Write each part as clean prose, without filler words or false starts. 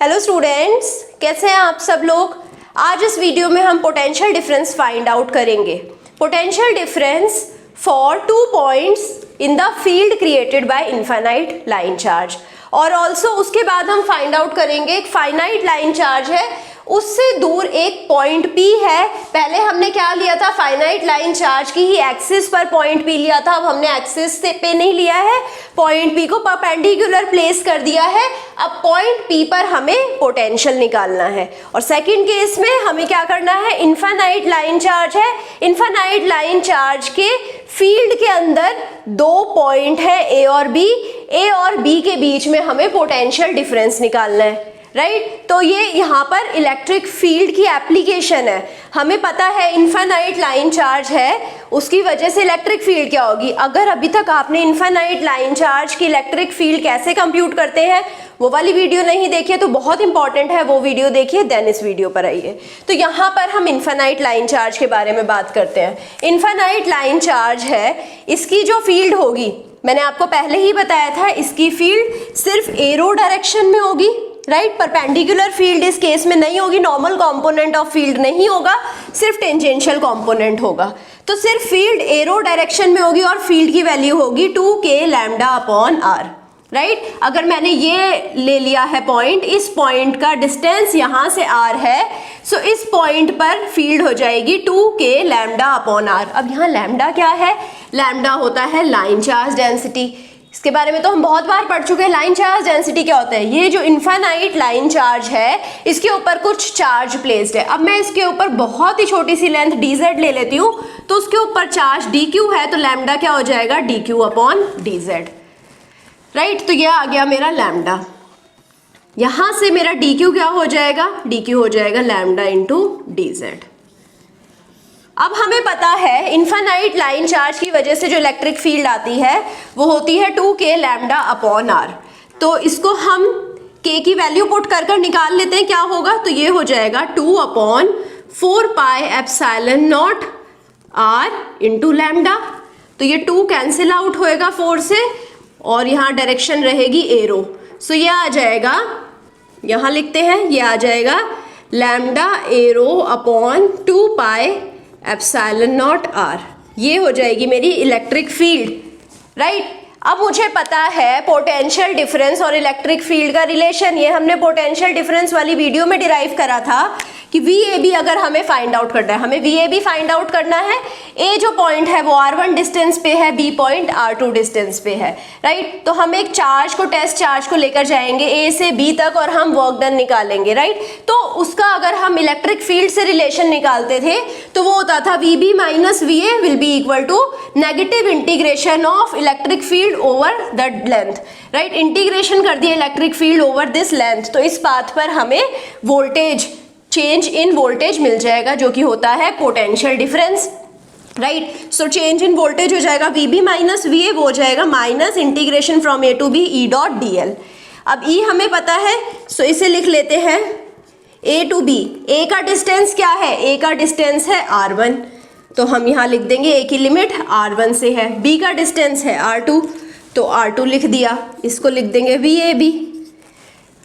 Hello students, कैसे हैं आप सब लोग। आज इस वीडियो में हम पोटेंशियल डिफरेंस फाइंड आउट करेंगे। Potential difference for 2 points in the field created by infinite line charge. और ऑल्सो उसके बाद हम फाइंड आउट करेंगे एक फाइनाइट लाइन चार्ज है, उससे दूर एक पॉइंट P है। पहले हमने क्या लिया था, फाइनाइट लाइन चार्ज की ही एक्सिस पर पॉइंट P लिया था। अब हमने एक्सिस पे नहीं लिया है, पॉइंट P को परपेंडिकुलर प्लेस कर दिया है। अब पॉइंट P पर हमें पोटेंशियल निकालना है। और सेकंड केस में हमें क्या करना है, इनफाइनाइट लाइन चार्ज है। इनफाइनाइट लाइन चार्ज के फील्ड के अंदर 2 पॉइंट है A और B। A और B के बीच में हमें पोटेंशियल डिफरेंस निकालना है, राइट। तो ये यहाँ पर इलेक्ट्रिक फील्ड की एप्लीकेशन है। हमें पता है इनफाइनाइट लाइन चार्ज है, उसकी वजह से इलेक्ट्रिक फील्ड क्या होगी। अगर अभी तक आपने इनफाइनाइट लाइन चार्ज की इलेक्ट्रिक फील्ड कैसे कंप्यूट करते हैं वो वाली वीडियो नहीं देखी है तो बहुत इंपॉर्टेंट है, वो वीडियो देखिए, देन इस वीडियो पर आइए। तो यहाँ पर हम इनफाइनाइट लाइन चार्ज के बारे में बात करते हैं। इनफाइनाइट लाइन चार्ज है, इसकी जो फील्ड होगी मैंने आपको पहले ही बताया था, इसकी फील्ड सिर्फ एरो डायरेक्शन में होगी, राइट। परपेंडिकुलर फील्ड इस केस में नहीं होगी, नॉर्मल कंपोनेंट ऑफ फील्ड नहीं होगा, सिर्फ टेंजेंशियल कंपोनेंट होगा। तो सिर्फ फील्ड एरो डायरेक्शन में होगी और फील्ड की वैल्यू होगी 2k lambda upon r, right. अगर मैंने ये ले लिया है पॉइंट, इस पॉइंट का डिस्टेंस यहाँ से r है, सो इस पॉइंट पर फील्ड हो जाएगी 2k लैम्डा अपॉन r। अब यहाँ लैम्डा क्या है, लैम्डा होता है लाइन चार्ज डेंसिटी। इसके बारे में तो हम बहुत बार पढ़ चुके हैं। लाइन चार्ज डेंसिटी क्या होता है, ये जो इनफाइनाइट लाइन चार्ज है इसके ऊपर कुछ चार्ज प्लेस्ड है। अब मैं इसके ऊपर बहुत ही छोटी सी लेंथ dz ले लेती हूँ, तो उसके ऊपर चार्ज dq है, तो लैम्डा क्या हो जाएगा, dq अपॉन dz, राइट। तो ये आ गया मेरा लैम्डा। यहां से मेरा dq क्या हो जाएगा, dq हो जाएगा लैम्डा इंटू dz। अब हमें पता है इनफाइनाइट लाइन चार्ज की वजह से जो इलेक्ट्रिक फील्ड आती है वो होती है 2k लैम्डा अपॉन r। तो इसको हम k की वैल्यू पुट कर निकाल लेते हैं, क्या होगा, तो ये हो जाएगा 2 upon 4 pi epsilon not r into lambda. तो ये 2 कैंसिल आउट होएगा 4 से और यहाँ डायरेक्शन रहेगी एरो। सो ये आ जाएगा, यहाँ लिखते हैं, ये आ जाएगा lambda arrow upon 2 pi epsilon not r। ये हो जाएगी मेरी इलेक्ट्रिक फील्ड, राइट। अब मुझे पता है पोटेंशियल डिफरेंस और इलेक्ट्रिक फील्ड का रिलेशन, ये हमने पोटेंशियल डिफरेंस वाली वीडियो में डिराइव करा था कि VAB अगर हमें फाइंड आउट करना है, हमें VAB फाइंड आउट करना है। A जो पॉइंट है वो R1 डिस्टेंस पे है, B पॉइंट R2 डिस्टेंस पे है, राइट। तो हम एक चार्ज को, टेस्ट चार्ज को लेकर जाएंगे A से B तक और हम वर्क डन निकालेंगे, राइट। तो उसका अगर हम इलेक्ट्रिक फील्ड से रिलेशन निकालते थे तो वो होता था VB minus VA will be equal to negative integration of electric field over the length, right. Integration कर दिया electric field over this length, तो इस पाथ पर हमें वोल्टेज, चेंज इन वोल्टेज मिल जाएगा जो कि होता है potential difference, right. So change in voltage हो जाएगा VB माइनस VA, वो हो जाएगा minus integration from A to B E dot DL। अब E हमें पता है, सो इसे लिख लेते हैं A टू B। A का डिस्टेंस क्या है, A का डिस्टेंस है R1, तो हम यहाँ लिख देंगे A की लिमिट R1 से है। B का डिस्टेंस है R2, तो R2 लिख दिया, इसको लिख देंगे VAB।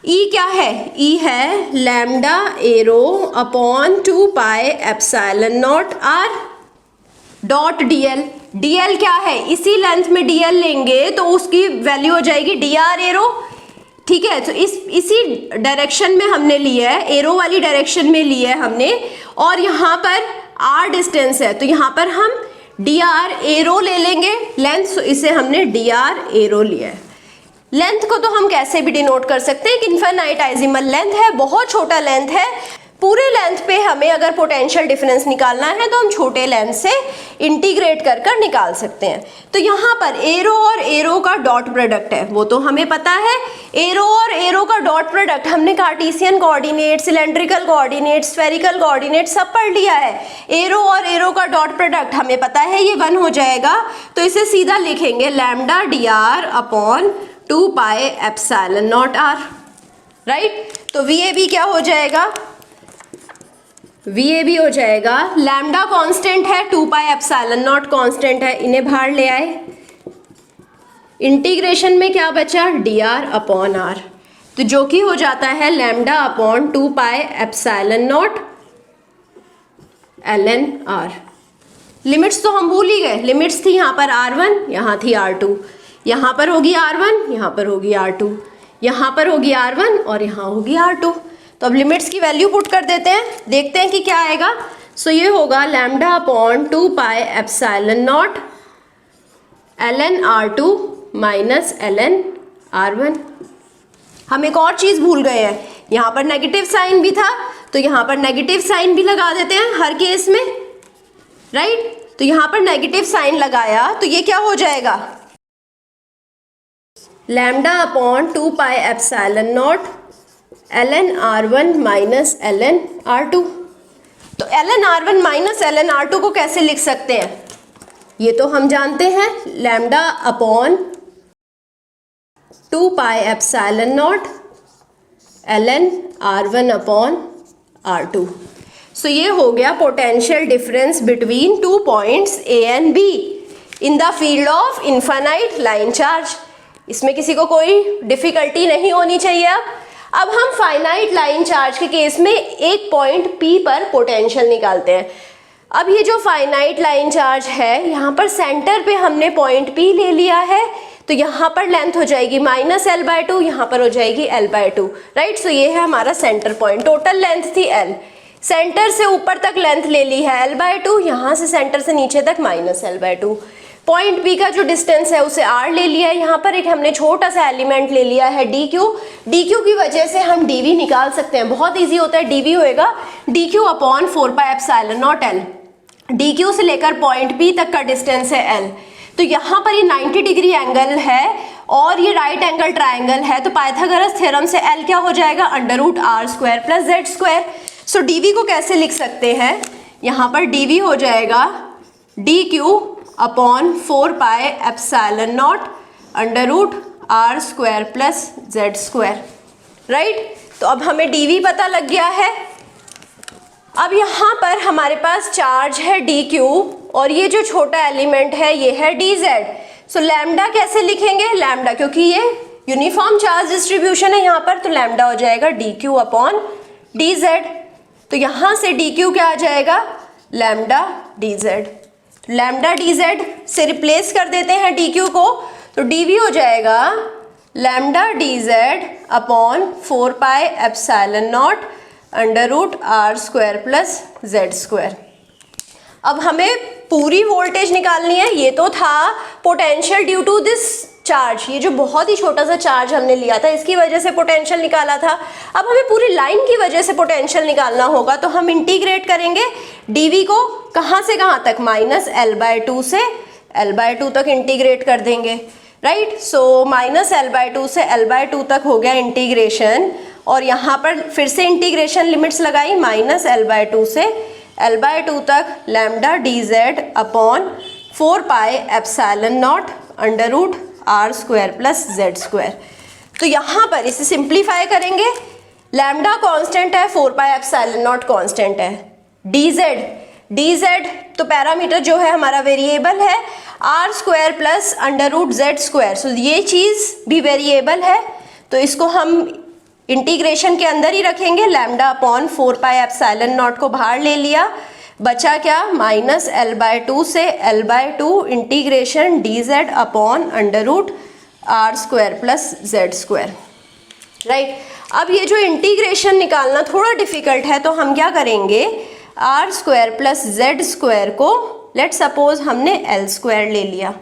E क्या है, E है lambda arrow upon 2 pi epsilon not r dot dl। dl क्या है, इसी लेंथ में dl लेंगे तो उसकी वैल्यू हो जाएगी dr एरो, ठीक है। तो इसी डायरेक्शन में हमने लिया है, एरो वाली डायरेक्शन में लिया है हमने, और यहाँ पर r डिस्टेंस है तो यहाँ पर हम dr एरो ले लेंगे लेंथ, so इसे हमने dr एरो लिया है। लेंथ को तो हम कैसे भी डिनोट कर सकते हैं कि इनफाइनाइटेसिमल लेंथ है, बहुत छोटा लेंथ है। पूरे लेंथ पे हमें अगर पोटेंशियल डिफरेंस निकालना है तो हम छोटे लेंथ से इंटीग्रेट कर निकाल सकते हैं। तो यहाँ पर एरो और एरो का डॉट प्रोडक्ट है, वो तो हमें पता है। एरो और एरो का डॉट प्रोडक्ट हमने Cartesian coordinate, cylindrical coordinate, spherical coordinate सब पढ़ लिया है। एरो और एरो का डॉट प्रोडक्ट हमें पता है ये 1 हो जाएगा, तो इसे सीधा लिखेंगे lambda dr upon 2 pi epsilon not r, right. तो VAB क्या हो जाएगा, VAB हो जाएगा, लैम्डा कांस्टेंट है, 2 पाई एप्सिलॉन नॉट कांस्टेंट है, इन्हें बाहर ले आए। इंटीग्रेशन में क्या बचा, dr अपॉन r। तो जो कि हो जाता है लैम्डा अपॉन 2 पाई epsilon naught ln r। Limits तो हम भूल ही गए, लिमिट्स थी यहाँ पर r1, यहाँ थी r2, यहाँ पर होगी r1, यहाँ पर होगी r2, यहाँ पर होगी r1 और यहाँ होगी r2। तो अब लिमिट्स की वैल्यू पुट कर देते हैं, देखते हैं कि क्या आएगा। सो ये होगा लैम्डा अपॉन 2 पाई epsilon naught ln r2 minus ln r1। हम एक और चीज भूल गए हैं, यहाँ पर नेगेटिव साइन भी था, तो यहाँ पर नेगेटिव साइन भी लगा देते हैं हर केस में, राइट। तो यहाँ पर नेगेटिव साइन लगाया तो ये क्या हो जाएगा, लैम्डा अपॉन 2 पाई epsilon naught ln r1 minus ln r2। तो ln r1 minus ln r2 को कैसे लिख सकते हैं, ये तो हम जानते हैं, लैम्डा अपॉन 2 पाई epsilon naught ln r1 upon r2। सो ये हो गया potential difference between 2 points A and B in the field of infinite line charge. इसमें किसी को कोई डिफिकल्टी नहीं होनी चाहिए। अब हम फाइनाइट लाइन चार्ज के केस में एक पॉइंट P पर पोटेंशियल निकालते हैं। अब ये जो फाइनाइट लाइन चार्ज है, यहाँ पर सेंटर पे हमने पॉइंट P ले लिया है, तो यहाँ पर लेंथ हो जाएगी -l/2, यहाँ पर हो जाएगी l/2, राइट। सो ये है हमारा सेंटर पॉइंट, टोटल लेंथ थी l, सेंटर से ऊपर तक लेंथ ले ली है l/2, यहाँ से सेंटर से नीचे तक -l/2। पॉइंट P का जो डिस्टेंस है उसे r ले लिया है, यहाँ पर एक हमने छोटा सा एलिमेंट ले लिया है dq। dq की वजह से हम dv निकाल सकते हैं, बहुत ईजी होता है, dv होएगा dq upon 4 pi epsilon not l। dq से लेकर पॉइंट P तक का डिस्टेंस है l, तो यहाँ पर ये 90 डिग्री एंगल है और ये राइट एंगल ट्राइंगल है, तो पाइथागोरस थ्योरम से l क्या हो जाएगा, √r² + z²। सो dv को कैसे लिख सकते हैं, यहाँ पर dv हो जाएगा dq upon 4 pi epsilon not √r² + z², right. तो अब हमें dv पता लग गया है। अब यहाँ पर हमारे पास चार्ज है dq और ये जो छोटा एलिमेंट है ये है dz। सो लैम्डा कैसे लिखेंगे, लैम्डा क्योंकि ये यूनिफॉर्म चार्ज डिस्ट्रीब्यूशन है यहाँ पर, तो लैम्डा हो जाएगा dq अपॉन dz। तो यहाँ से dq क्या आ जाएगा, लैम्डा dz। लैम्डा dz से रिप्लेस कर देते हैं dq को, तो dv हो जाएगा lambda dz upon 4 pi epsilon not √r² + z²। अब हमें पूरी वोल्टेज निकालनी है, ये तो था potential due to this charge, ये जो बहुत ही छोटा सा चार्ज हमने लिया था इसकी वजह से पोटेंशियल निकाला था। अब हमें पूरी लाइन की वजह से पोटेंशियल निकालना होगा, तो हम इंटीग्रेट करेंगे dv को कहाँ से कहाँ तक, -l/2 से l/2 तक इंटीग्रेट कर देंगे, राइट। सो -l/2 से l/2 तक हो गया इंटीग्रेशन, और यहाँ पर फिर से इंटीग्रेशन लिमिट्स लगाई, -l/2 से l/2 तक lambda dz upon 4 pi epsilon not √r² + z²। तो यहाँ पर इसे सिंप्लीफाई करेंगे, लैम्डा कांस्टेंट है, 4 पाई एप्सिलॉन नॉट कांस्टेंट है, dz तो पैरामीटर जो है हमारा वेरिएबल है, r² + √z²। सो ये चीज़ भी वेरिएबल है, तो इसको हम इंटीग्रेशन के अंदर ही रखेंगे। Lambda upon 4 pi epsilon not को बाहर ले लिया, बचा क्या, -l/2 से l/2 integration dz upon √r² + z², right. अब ये जो इंटीग्रेशन निकालना थोड़ा डिफिकल्ट है, तो हम क्या करेंगे, r² + z² को लेट सपोज हमने l² ले लिया,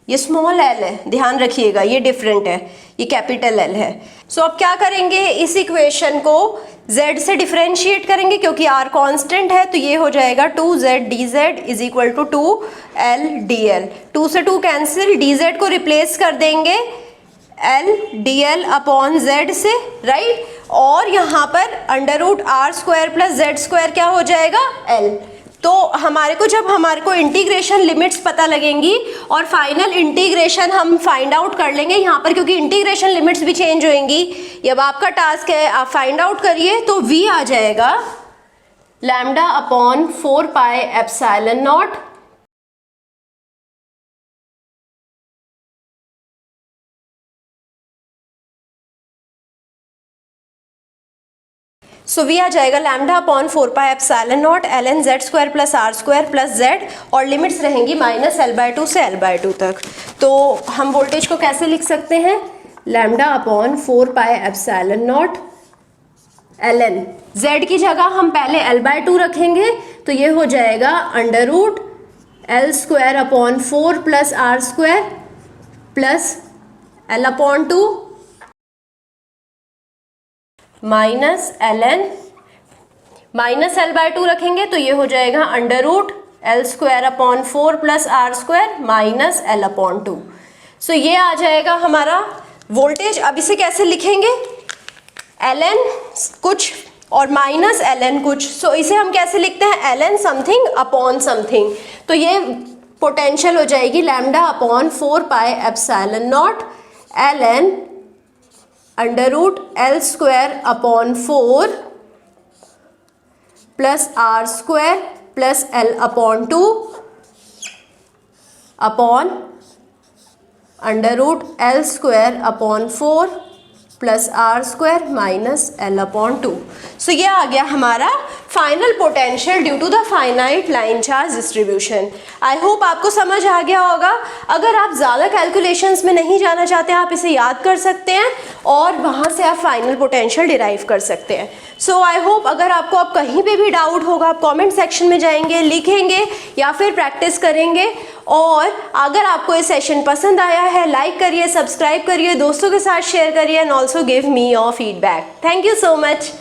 ये स्मॉल l है, ध्यान रखिएगा ये डिफरेंट है, ये कैपिटल L है। सो अब क्या करेंगे, इस इक्वेशन को z से डिफरेंशिएट करेंगे, क्योंकि r कांस्टेंट है, तो ये हो जाएगा 2z dz = 2l dl। 2 से 2 कैंसिल, dz को रिप्लेस कर देंगे l dl अपॉन z से, राइट। और यहाँ पर √r² + z² क्या हो जाएगा, l। तो हमारे को इंटीग्रेशन लिमिट्स पता लगेंगी और फाइनल इंटीग्रेशन हम फाइंड आउट कर लेंगे यहाँ पर, क्योंकि इंटीग्रेशन लिमिट्स भी चेंज होंगी। ये अब आपका टास्क है, आप फाइंड आउट करिए। तो v आ जाएगा lambda upon 4 pi epsilon naught so V आ जाएगा lambda upon 4 pi epsilon naught ln z square plus R square plus z, और लिमिट्स रहेंगी -L/2 से L/2 तक। तो हम वोल्टेज को कैसे लिख सकते हैं, lambda upon 4 pi epsilon naught ln z की जगह हम पहले L/2 रखेंगे, तो ये हो जाएगा under root L square upon 4 plus R square plus L/2 minus ln -L/2 रखेंगे, तो ये हो जाएगा under root L square upon 4 plus R square minus L/2। So ये आ जाएगा हमारा वोल्टेज। अब इसे कैसे लिखेंगे, ln कुछ और माइनस ln कुछ, सो इसे हम कैसे लिखते हैं, ln समथिंग अपॉन समथिंग। तो ये पोटेंशियल हो जाएगी lambda upon 4 pi epsilon naught ln under root L square upon 4 plus R square plus L/2 upon under root L square upon 4 plus R square minus L/2। So ये आ गया हमारा final potential due to the finite line charge distribution. I hope आपको समझ आ गया होगा। अगर आप ज़्यादा कैलकुलेशंस में नहीं जाना चाहते हैं, आप इसे याद कर सकते हैं और वहाँ से आप फाइनल पोटेंशियल डिराइव कर सकते हैं। सो आई होप अगर आपको अब कहीं पे भी डाउट होगा, आप कमेंट सेक्शन में जाएंगे, लिखेंगे या फिर प्रैक्टिस करेंगे। और अगर आपको ये सेशन पसंद आया है, लाइक करिए, सब्सक्राइब करिए, दोस्तों के साथ शेयर करिए and also give me your feedback. Thank you so much.